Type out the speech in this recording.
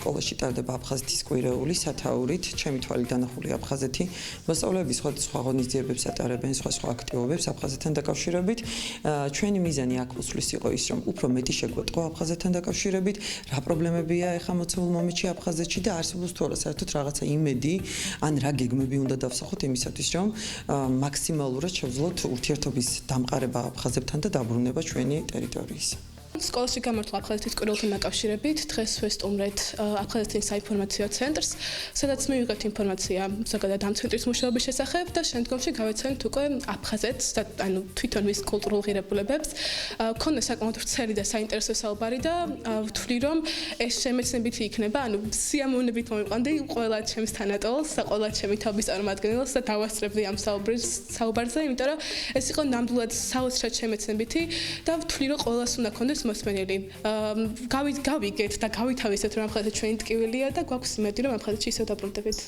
სკოლაში ტარდება აფხაზეთის კვირეული სათაურით, ჩემი თვალით დანახული აფხაზეთი. მოსწავლეები სხვა ღონისძიებებს ატარებენ, სხვა აქტივობებს აფხაზეთთან დაკავშირებით. ჩვენი მიზანი აქ უსვლის იყო ის, რომ უფრო მეტი შეგვეტყვა აფხაზეთთან დაკავშირებით, რა პრობლემებია ეხა მოცემულ მომენტში აფხაზეთში და არსებობს თუ არა საერთოდ რაღაცა იმედი, ან რა გეგმები უნდა დავსახოთ იმისათვის, რომ მაქსიმალურად შევძლოთ ურთიერთობის დამყარება აფხაზებთან და დაბრუნება ჩვენი ტერიტორიის. სკოლაში გამართულ აფხაზეთის კვირველთან დაკავშირებით დღეს ვესტუმრეთ აფხაზეთის საინფორმაციო ცენტრს, სადაც მივიღეთ ინფორმაცია ზოგადად ამ ცენტრის მუშაობის შესახებ და შემდგომში გავეცანით უკვე აფხაზეთს და ანუ თვითონ მის კულტურულ ღირებულებებს. ქონდა საკმაოდ ვრცელი და საინტერესო საუბარი და ვთვლი, რომ ეს შემეცნებითი იქნება, ანუ სიამოვნებით მომიყვანდი ყველა ჩემს თანატოლს და ყველა ჩემი თაობის წარმომადგენელს და დავასწრებდი ამ საუბარზე, იმიტომ რომ ეს იყო ნამდვილად საოცრად შემეცნებითი და ვთვლი, რომ ყველას უნდა ქონდეს მოსმენელი. გავიგეთ და გავითავისეთ, რომ აფხაზეთი ჩვენი ტკივილია და გვაქვს იმედი, რომ აფხაზეთში ისევ დაბრუნდებით.